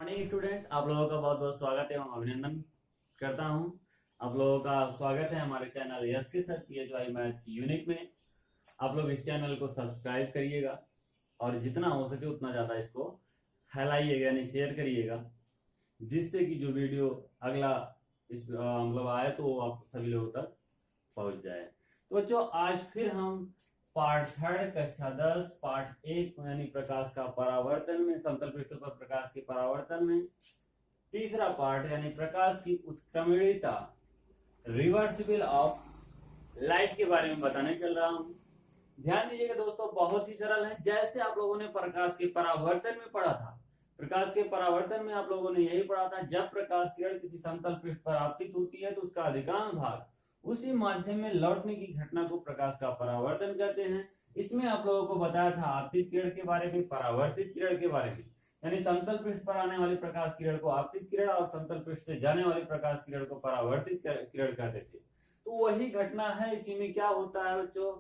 Morning student, आप लोगों का बहुत बहुत स्वागत है एवं अभिनंदन करता हूं। आप लोगों का स्वागत है हमारे चैनल यस के सर PHY मैथ्स यूनिक में। आप लोग इस चैनल को सब्सक्राइब करिएगा और जितना हो सके उतना ज़्यादा इसको फैलाइएगा, यानी शेयर करिएगा, जिससे कि जो वीडियो अगला मतलब आए तो वो आप सभी लोगों तक पहुंच जाए। तो बच्चों, आज फिर हम पार्ट 3 कक्षा 10 पार्ट 1 यानी प्रकाश का परावर्तन में, समतल पृष्ठों पर प्रकाश के परावर्तन में तीसरा पार्ट यानी प्रकाश की उत्क्रमणीयता, रिवर्सिबल ऑफ लाइट के बारे में बताने चल रहा हूं। ध्यान दीजिएगा दोस्तों, बहुत ही सरल है। जैसे आप लोगों ने प्रकाश के परावर्तन में पढ़ा था, प्रकाश के परावर्तन में आप लोगों ने यही पढ़ा था, जब प्रकाश किरण किसी समतल पृष्ठ पर आपतित होती है तो उसका अधिकांश भाग उसी माध्यम में लौटने की घटना को प्रकाश का परावर्तन कहते हैं। इसमें आप लोगों को बताया था आपतित किरण के बारे में, परावर्तित किरण के बारे में, यानी समतल पृष्ठ पर आने वाली प्रकाश किरण को आपतित किरण और समतल पृष्ठ से जाने वाली प्रकाश किरण को परावर्तित किरण कहते थे। तो वही घटना है। इसी में क्या होता है बच्चों,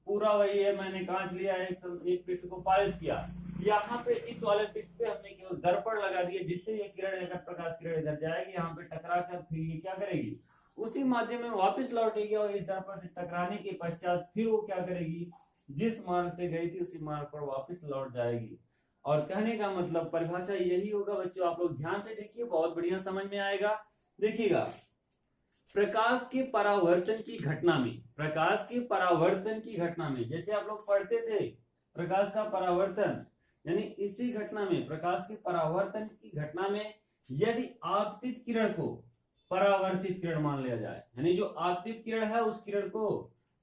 पूरा वही है। मैंने कांच लिया, एक पृष्ठ को पॉलिश किया, यहाँ पे इस वाले पृष्ठ पे हमने केवल दर्पण लगा दिया, जिससे ये किरण इधर, प्रकाश किरण इधर जाएगी, यहाँ पे टकरा कर फिर ये क्या करेगी, उसी माध्यम में वापस लौटेगी और इस दर्पण से टकराने के पश्चात फिर वो क्या करेगी, जिस मार्ग से गई थी उसी मार्ग पर वापस लौट जाएगी। और कहने का मतलब, परिभाषा यही होगा बच्चों। आप लोग ध्यान से देखिए, बहुत बढ़िया समझ में आएगा। देखिएगा, प्रकाश के परावर्तन की घटना में, प्रकाश के परावर्तन की घटना में, जैसे आप लोग पढ़ते थे प्रकाश का परावर्तन, यानी इसी घटना में, प्रकाश के परावर्तन की घटना में यदि आपतित किरण को परावर्तित किरण मान लिया जाए, यानी जो आपतित किरण है उस किरण को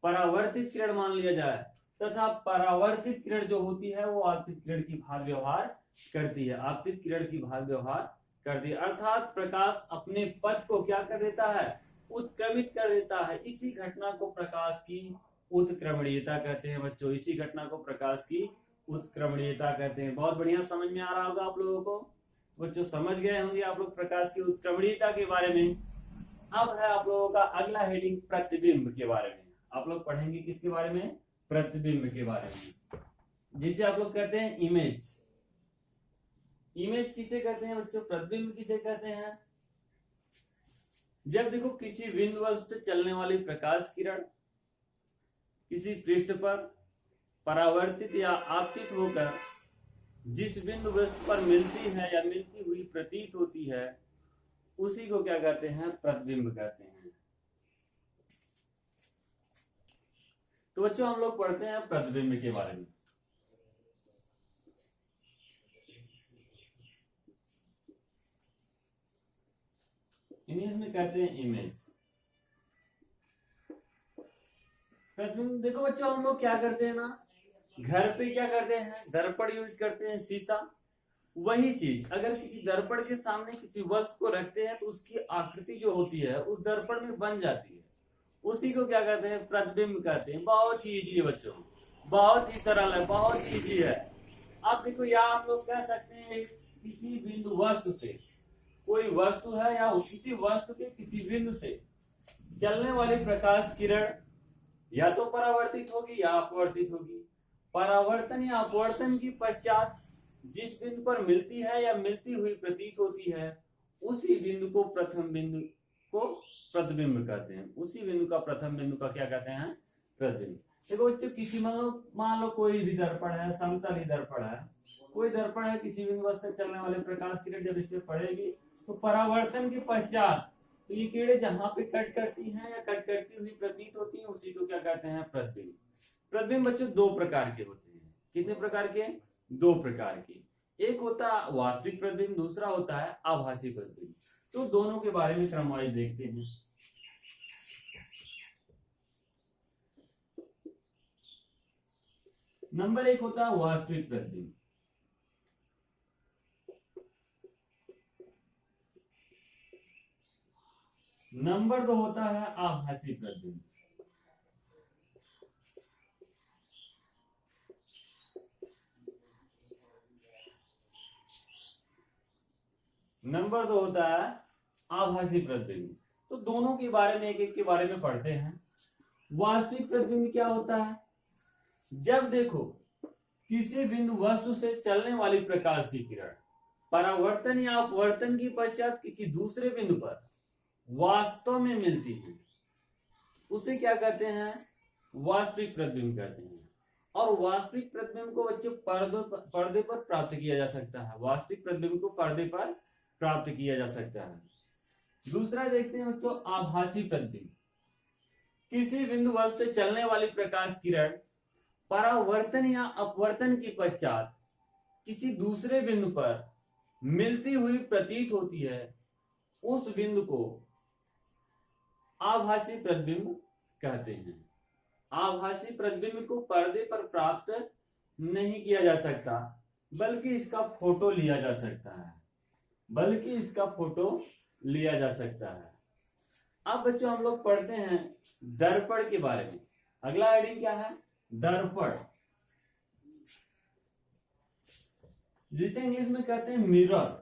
परावर्तित किरण मान लिया जाए, तथा परावर्तित किरण जो होती है वो आपतित किरण की भाग व्यवहार करती है, आपतित किरण की भाग व्यवहार करती है। अर्थात प्रकाश अपने पथ को क्या कर देता है, उत्क्रमित कर देता है। इसी घटना को प्रकाश की उत्क्रमणीयता कहते हैं बच्चों, इसी घटना को प्रकाश की उत्क्रमणीयता कहते हैं। बहुत बढ़िया समझ में आ रहा होगा आप लोगों को बच्चों, समझ गए होंगे आप लोग प्रकाश की उत्क्रमणीयता के बारे में। अब है आप लोगों का अगला हेडिंग, प्रतिबिंब के बारे में। आप लोग पढ़ेंगे किसके बारे में, प्रतिबिंब के बारे में, जिसे आप लोग कहते हैं इमेज। इमेज किसे कहते हैं बच्चों, प्रतिबिंब किसे कहते हैं। जब देखो किसी बिंदु वस्तु से चलने वाली प्रकाश किरण किसी पृष्ठ पर परावर्तित या आपतित होकर जिस बिंदु वस्तु पर मिलती है या मिलती हुई प्रतीत होती है, उसी को क्या कहते हैं, प्रतिबिंब कहते हैं। तो बच्चों, हम लोग पढ़ते हैं प्रतिबिंब के बारे में। इंग्लिश में कहते हैं इमेज। प्रतिबिंब देखो बच्चों, हम लोग क्या करते हैं ना, घर पे क्या करते हैं, दर्पण यूज करते हैं, शीशा। वही चीज अगर किसी दर्पण के सामने किसी वस्तु को रखते हैं तो उसकी आकृति जो होती है उस दर्पण में बन जाती है, उसी को क्या कहते हैं, प्रतिबिंब कहते हैं। बहुत ही इजी है बच्चों, बहुत ही सरल है, बहुत इजी है। आप देखो, यहाँ हम लोग कह सकते हैं किसी बिंदु वस्तु से, कोई वस्तु है या किसी वस्तु के किसी बिंदु से चलने वाली प्रकाश किरण या तो परावर्तित होगी या अपवर्तित होगी। परावर्तन या अपवर्तन के पश्चात जिस बिंदु पर मिलती है या मिलती हुई प्रतीत होती है, उसी बिंदु को प्रथम बिंदु को प्रतिबिंब कहते हैं। उसी बिंदु का, प्रथम बिंदु का क्या कहते हैं, प्रतिबिंब। देखो बच्चों, किसी मान लो कोई भी दर्पण है, समतल ही दर्पण है, कोई दर्पण है, किसी बिंदु वस्तु से चलने वाले प्रकाश किरण जब इस पे पड़ेगी तो परावर्तन के पश्चात तो ये किरणें जहां पे कट करती हैं या कट करती हुई प्रतीत होती हैं, उसी को क्या कहते हैं, प्रतिबिंब। प्रतिबिंब बच्चों दो प्रकार के होते हैं। कितने प्रकार के, दो प्रकार के। एक होता है वास्तविक प्रतिबिंब, दूसरा होता है आभासी प्रतिबिंब। तो दोनों के बारे में क्रमवाइज देखते हैं। नंबर 1 होता है वास्तविक प्रतिबिंब। नंबर 2 होता है आभासी प्रतिबिंब। नंबर 2 होता है आभासी प्रतिबिंब। तो दोनों के बारे में, एक एक के बारे में पढ़ते हैं। वास्तविक प्रतिबिंब क्या होता है, जब देखो किसी बिंदु वस्तु से चलने वाली प्रकाश की किरण परावर्तन या अपवर्तन की पश्चात किसी दूसरे बिंदु पर वास्तव में मिलती है, उसे क्या कहते हैं? वास्तविक प्रतिबिंब कहते हैं। और वास्तविक प्रतिबिंब को बच्चों पर्दे पर प्राप्त किया जा सकता है। वास्तविक प्रतिबिंब को पर्दे पर प्राप्त किया जा सकता है। दूसरा देखते हैं बच्चों, आभासी प्रतिबिंब। किसी बिंदु वस्तु से चलने वाली प्रकाश किरण परावर्तन या अपवर्तन के पश्चात किसी दूसरे बिंदु पर मिलती हुई प्रतीत होती है, उस बिंदु को आभासी प्रतिबिंब कहते हैं। आभासी प्रतिबिंब को पर्दे पर प्राप्त नहीं किया जा सकता, बल्कि इसका फोटो लिया जा सकता है। अब बच्चों हम लोग पढ़ते हैं दर्पण के बारे में। अगला हेडिंग क्या है? दर्पण, जिसे इंग्लिश में कहते हैं मिरर।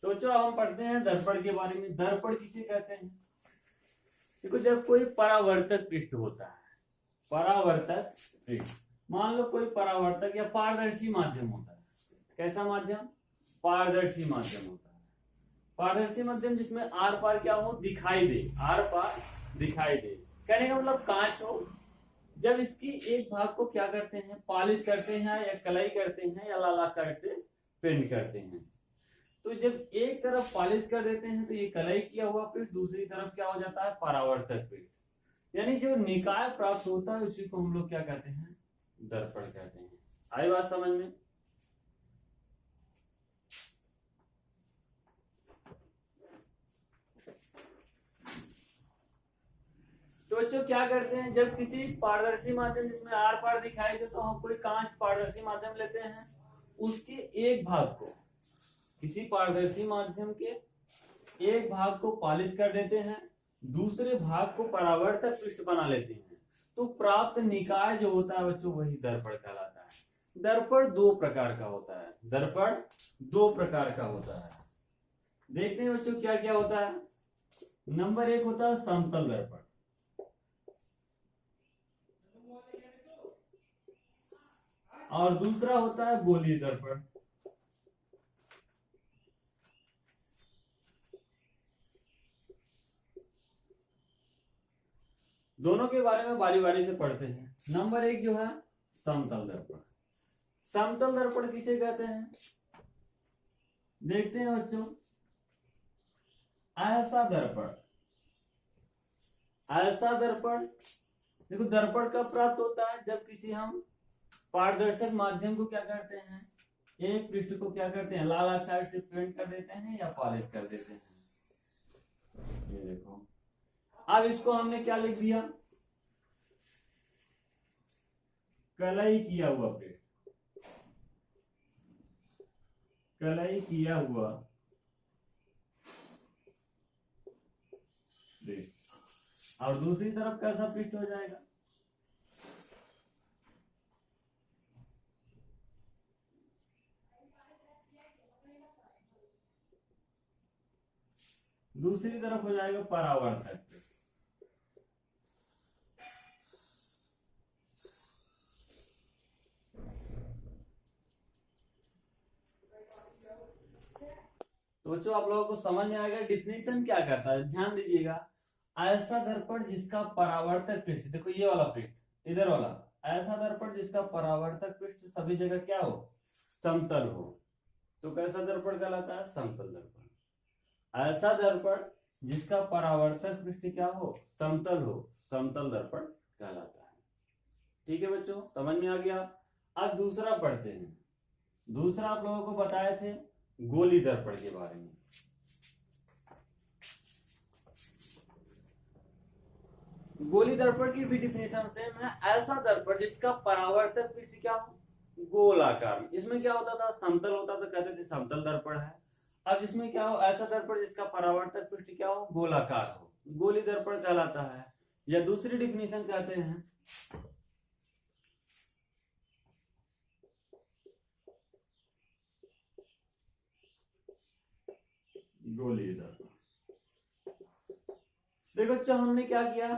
तो बच्चों हम पढ़ते हैं दर्पण के बारे में। दर्पण किसे कहते हैं? देखो, जब कोई परावर्तक पृष्ठ होता है, परावर्तक पृष्ठ, मान लो कोई परावर्तक या पारदर्शी माध्यम होता है। कैसा माध्यम? पारदर्शी माध्यम होता है। पारदर्शी माध्यम जिसमें आर पार क्या हो? दिखाई दे। आर पार दिखाई दे, कहने का मतलब कांच हो। जब इसकी एक भाग को क्या करते हैं? पॉलिश करते हैं या कलाई करते हैं या लाल ऑक्साइड से पेंट करते हैं। तो जब एक तरफ पॉलिश कर देते हैं तो ये कलाई किया हुआ पृष्ठ, दूसरी तरफ क्या हो जाता है? परावर्तक पृष्ठ। यानी जो निकाय प्राप्त होता है उसी को हम लोग क्या कहते हैं? दर्पण कहते हैं। आई बात समझ में? तो बच्चों क्या करते हैं, जब किसी पारदर्शी माध्यम जिसमें आर पार दिखाई दे, तो हम कोई कांच पारदर्शी माध्यम लेते हैं, उसके एक भाग को, किसी पारदर्शी माध्यम के एक भाग को पॉलिश कर देते हैं, दूसरे भाग को परावर्तक पृष्ठ बना लेते हैं, तो प्राप्त निकाय जो होता है बच्चों वही दर्पण कहलाता है। दर्पण दो प्रकार का होता है। दर्पण दो प्रकार का होता है। देखते हैं बच्चों क्या क्या होता है। नंबर एक होता है समतल दर्पण, और दूसरा होता है गोलीय दर्पण। दोनों के बारे में बारी बारी से पढ़ते हैं। नंबर एक जो है समतल दर्पण। समतल दर्पण किसे कहते हैं? देखते हैं बच्चों, ऐसा दर्पण, ऐसा दर्पण, देखो दर्पण कब प्राप्त होता है? जब किसी हम पारदर्शक माध्यम को क्या करते हैं? एक पृष्ठ को क्या करते हैं? लाल ऑक्साइड से पेंट कर देते हैं या पॉलिश कर देते हैं। ये देखो, अब इसको हमने क्या लिख दिया? कलई किया हुआ पृष्ठ, कलई किया हुआ पृष्ठ। और दूसरी तरफ कैसा पृष्ठ हो जाएगा? दूसरी तरफ हो जाएगा परावर्तक पृष्ठ। तो बच्चों आप लोगों को समझ में आएगा डिफिनेशन क्या करता है। ध्यान दीजिएगा, ऐसा दर्पण जिसका परावर्तक पृष्ठ, देखो ये वाला पृष्ठ, इधर वाला, ऐसा दर्पण जिसका परावर्तक पृष्ठ सभी जगह क्या हो? समतल हो, तो कैसा दर्पण कहलाता है? समतल दर्पण। ऐसा दर्पण जिसका परावर्तक पृष्ठ क्या हो? समतल हो, समतल दर्पण कहलाता है। ठीक है बच्चों, समझ में आ गया। अब दूसरा पढ़ते हैं। दूसरा आप लोगों को बताए थे गोली दर्पण के बारे में। गोली दर्पण की भी डिफिनेशन सेम है। ऐसा दर्पण जिसका परावर्तक पृष्ठ क्या हो? गोलाकार। इसमें क्या होता था? समतल होता था, कहते थे समतल दर्पण है। अब इसमें क्या हो? ऐसा दर्पण जिसका परावर्तक पृष्ठ क्या हो? गोलाकार हो, गोली दर्पण कहलाता है। या दूसरी डिफिनेशन कहते हैं गोली दर्पण। देखो बच्चों हमने क्या किया,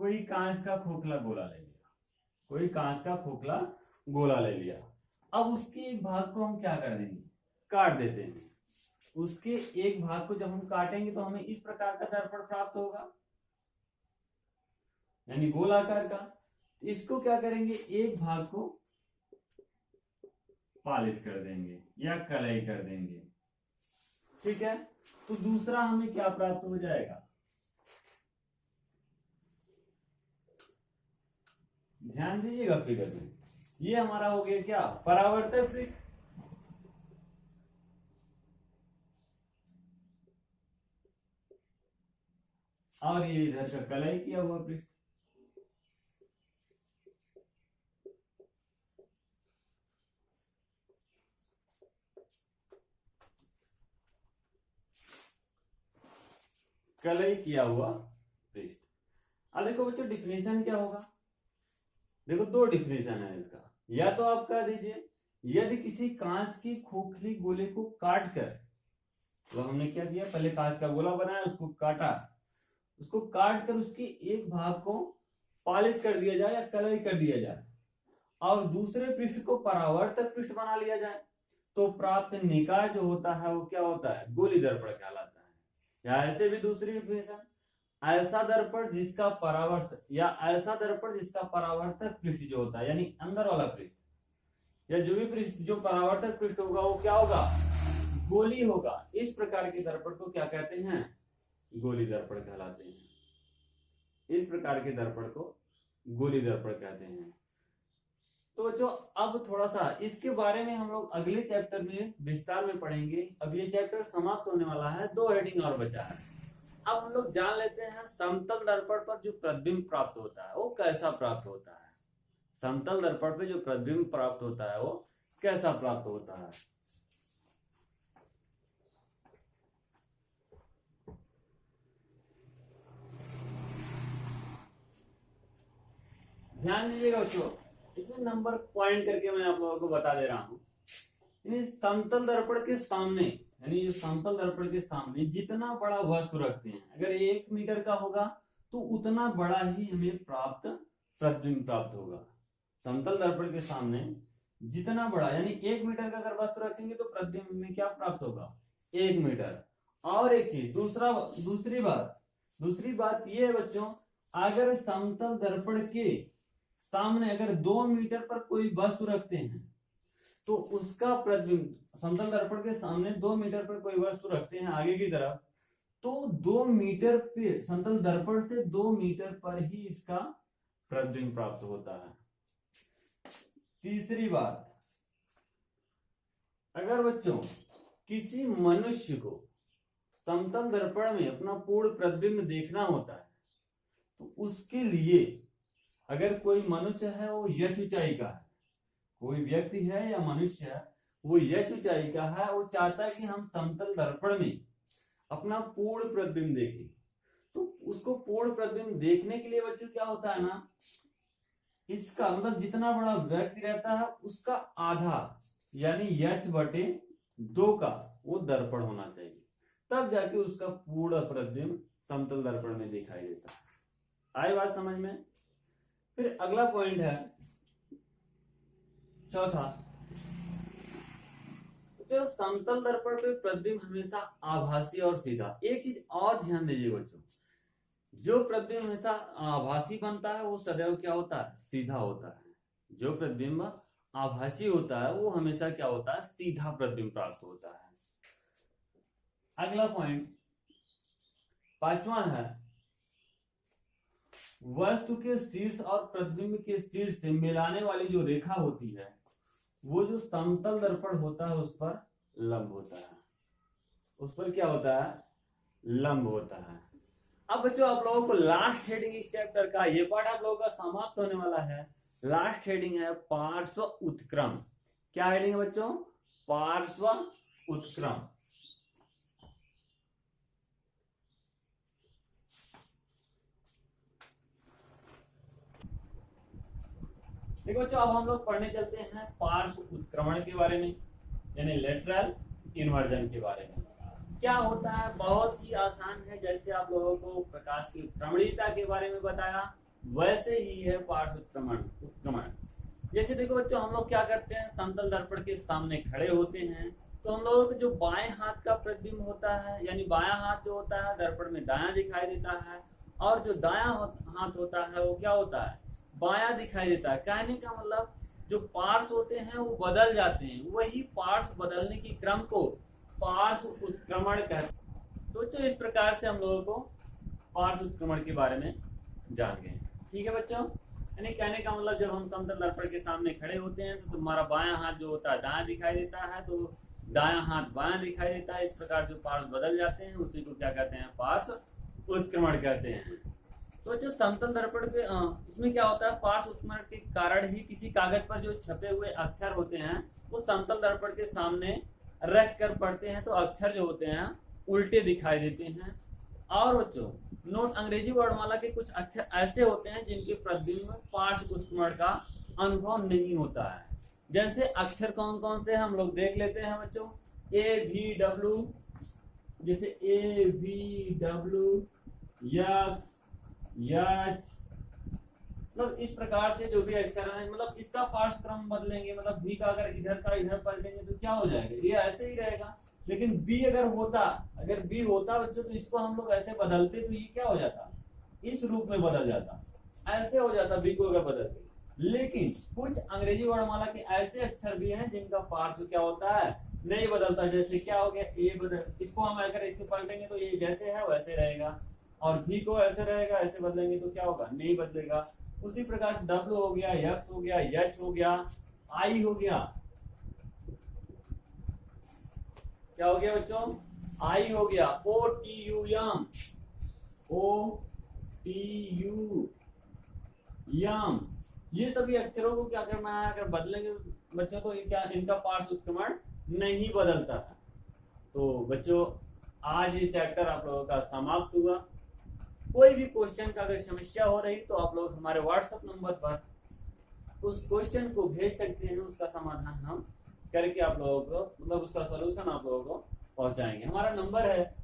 कोई कांच का खोखला गोला ले लिया, कोई कांच का खोखला गोला ले लिया। अब उसके एक भाग को हम क्या कर देंगे, काट देते हैं। उसके एक भाग को जब हम काटेंगे तो हमें इस प्रकार का दर्पण प्राप्त होगा, यानी गोलाकार का। इसको क्या करेंगे, एक भाग को पॉलिश कर देंगे या कलई कर देंगे, ठीक है। तो दूसरा हमें क्या प्राप्त हो जाएगा, ध्यान दीजिएगा फिगर में, ये हमारा हो गया क्या, परावर्तक पृष्ठ। और ये इधर का कलई किया हुआ पृष्ठ। कलई किया हुआ पृष्ठ। अब देखो बच्चों डिफिनेशन क्या होगा, देखो दो डिफिनेशन है इसका। या तो आप कह दीजिए यदि किसी कांच की खोखली गोले को काट कर, तो हमने क्या किया, पहले कांच का गोला बनाया, उसको काटा, उसको काट कर उसके एक भाग को पॉलिश कर दिया जाए या कलई कर दिया जाए और दूसरे पृष्ठ को परावर्तक पृष्ठ बना लिया जाए, तो प्राप्त निकाय जो होता है वो क्या होता है, गोली दर्पण कहलाता है। या ऐसे भी दूसरी डिफिनेशन, ऐसा दर्पण जिसका परावर्तक या ऐसा दर्पण जिसका परावर्तक पृष्ठ जो होता है, यानी अंदर वाला पृष्ठ या जो भी पृष्ठ जो परावर्तक पृष्ठ होगा वो क्या होगा, गोली होगा। इस प्रकार के दर्पण को क्या कहते हैं, गोली दर्पण कहलाते हैं। इस प्रकार के दर्पण को गोली दर्पण कहते हैं। तो जो अब थोड़ा सा इसके बारे में हम लोग अगले चैप्टर में विस्तार में पढ़ेंगे। अब ये चैप्टर समाप्त होने वाला है, 2 हेडिंग और बचा है। अब हम लोग जान लेते हैं समतल दर्पण पर जो प्रतिबिंब प्राप्त होता है वो कैसा प्राप्त होता है। समतल दर्पण पे जो प्रतिबिंब प्राप्त होता है वो कैसा प्राप्त होता है। ध्यान दीजिएगा बच्चों, इसमें नंबर पॉइंट करके मैं आप लोगों को बता दे रहा हूं। समतल दर्पण के सामने, यानी समतल दर्पण के सामने जितना बड़ा वस्तु रखते हैं, अगर 1 मीटर का होगा तो उतना बड़ा ही हमें प्रतिबिंब प्राप्त होगा। समतल दर्पण के सामने जितना बड़ा, यानी 1 मीटर का अगर वस्तु रखेंगे तो प्रतिबिंब में क्या प्राप्त होगा, 1 मीटर। और एक चीज दूसरी बात ये है बच्चों, अगर समतल दर्पण के सामने अगर 2 मीटर पर कोई वस्तु रखते हैं तो उसका प्रतिबिंब, समतल दर्पण के सामने 2 मीटर पर कोई वस्तु रखते हैं आगे की तरफ, तो 2 मीटर पे, समतल दर्पण से 2 मीटर पर ही इसका प्रतिबिंब प्राप्त होता है। तीसरी बात, अगर बच्चों किसी मनुष्य को समतल दर्पण में अपना पूर्ण प्रतिबिंब देखना होता है तो उसके लिए, अगर कोई मनुष्य है वो यच ऊंचाई का है, कोई व्यक्ति है या मनुष्य है वो यच ऊंचाई का है, वो चाहता है कि हम समतल दर्पण में अपना पूर्ण प्रतिबिंब देखें, तो उसको पूर्ण प्रतिबिंब देखने के लिए बच्चों क्या होता है ना, इसका मतलब जितना बड़ा व्यक्ति रहता है उसका आधा, यानी h/2 का वो दर्पण होना चाहिए, तब जाके उसका पूर्ण प्रतिबिंब समतल दर्पण में दिखाई देता है। आई बात समझ में। फिर अगला पॉइंट है चौथा, जो समतल दर्पण पे प्रतिबिंब हमेशा आभासी और सीधा। एक चीज और ध्यान दीजिए बच्चों, जो प्रतिबिंब हमेशा आभासी बनता है वो सदैव क्या होता है, सीधा होता है। जो प्रतिबिंब आभासी होता है वो हमेशा क्या होता है, सीधा प्रतिबिंब प्राप्त होता है। अगला पॉइंट 5वां है, वस्तु के शीर्ष और प्रतिबिंब के शीर्ष से मिलाने वाली जो रेखा होती है वो जो समतल दर्पण होता है उस पर लंब होता है, उस पर क्या होता है, लंब होता है। अब बच्चों आप लोगों को लास्ट हेडिंग इस चैप्टर का, ये पार्ट आप लोगों का समाप्त होने वाला है। लास्ट हेडिंग है पार्श्व उत्क्रम। क्या हेडिंग है बच्चों, पार्श्व उत्क्रम। देखो बच्चों अब हम लोग पढ़ने चलते हैं पार्श्व उत्क्रमण के बारे में, यानी लेटरल इन्वर्जन के बारे में। क्या होता है, बहुत ही आसान है। जैसे आप लोगों को प्रकाश की प्रवणिता के बारे में बताया, वैसे ही है पार्श्व उत्क्रमण। उत्क्रमण जैसे देखो बच्चों, हम लोग क्या करते हैं, समतल दर्पण के सामने खड़े होते हैं तो हम लोगों को जो बाएं हाथ का प्रतिबिंब होता है, यानी बायां हाथ जो होता है दर्पण में दायां दिखाई देता है, और जो दायां हाथ होता है वो क्या होता है, बायां दिखाई देता है। कहने का मतलब जो पार्श्व होते हैं वो बदल जाते हैं, वही पार्श्व बदलने की क्रम को पार्श्व उत्क्रमण कहते हैं। तो बच्चों इस प्रकार से हम लोगों को पार्श्व उत्क्रमण के बारे में जान गए। ठीक है बच्चों, यानी कहने का मतलब जब हम समतल दर्पण के सामने खड़े होते हैं तो तुम्हारा बायां हाथ जो होता है दायां दिखाई देता है, तो दायां हाथ बायां दिखाई देता है। इस प्रकार जो पार्श्व बदल जाते हैं उसी को क्या कहते हैं, पार्श्व उत्क्रमण कहते हैं। तो जो समतल दर्पण पे इसमें क्या होता है, पार्श्व उत्क्रमण के कारण ही किसी कागज पर जो छपे हुए अक्षर होते हैं वो समतल दर्पण के सामने रख कर पढ़ते हैं तो अक्षर जो होते हैं उल्टे दिखाई देते हैं। और बच्चों नोट, अंग्रेजी वर्णमाला के कुछ अक्षर ऐसे होते हैं जिनके प्रतिबिंब में पार्श्व उत्क्रमण का अनुभव नहीं होता है। जैसे अक्षर कौन कौन से हम लोग देख लेते हैं बच्चों, ए भी डब्ल्यू, जैसे ए भी डब्ल्यू, यक्स, यच, मतलब इस प्रकार से जो भी अक्षर है, मतलब इसका पार्श्व क्रम बदलेंगे, मतलब भी का अगर इधर का इधर पलटेंगे तो क्या हो जाएगा, ये ऐसे ही रहेगा। लेकिन बी अगर बी होता बच्चों तो इसको हम लोग ऐसे बदलते तो ये क्या हो जाता, इस रूप में बदल जाता, ऐसे हो जाता बी को अगर बदलते। लेकिन कुछ अंग्रेजी वर्णमाला के ऐसे अक्षर भी हैं जिनका पार्श्व क्या होता है, नहीं बदलता। जैसे क्या हो गया, ए बदल, इसको हम अगर इसे पलटेंगे तो ये जैसे है वैसे रहेगा, और भी को ऐसे रहेगा, ऐसे बदलेंगे तो क्या होगा, नहीं बदलेगा। उसी प्रकार से डब्ल्यू हो गया, यक्स हो गया, यच हो गया, आई हो गया, क्या हो गया बच्चों, आई हो गया, ओ टी यू यम, ओ टी यू यम, ये सभी अक्षरों को क्या करना है, अगर बदलेंगे बच्चों तो क्या इनका पार्श्व उत्क्रमण नहीं बदलता है। तो बच्चों आज ये चैप्टर आप लोगों का समाप्त हुआ। कोई भी क्वेश्चन का अगर समस्या हो रही तो आप लोग हमारे व्हाट्सएप नंबर पर उस क्वेश्चन को भेज सकते हैं, उसका समाधान हम करके आप लोगों को, मतलब उसका सलूशन आप लोगों को पहुंचाएंगे। हमारा नंबर है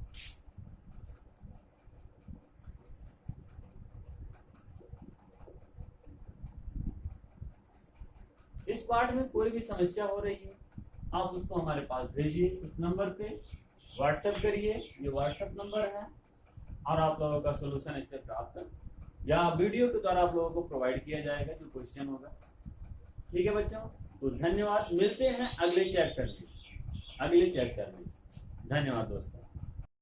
इस पार्ट में कोई भी समस्या हो रही है आप उसको हमारे पास भेजिए, इस नंबर पे व्हाट्सएप करिए, ये व्हाट्सएप नंबर है, और आप लोगों का सोल्यूशन इस पे प्राप्त या वीडियो के द्वारा आप लोगों को प्रोवाइड किया जाएगा जो क्वेश्चन होगा। ठीक है बच्चों, तो धन्यवाद, मिलते हैं अगले चैप्टर में। धन्यवाद दोस्तों।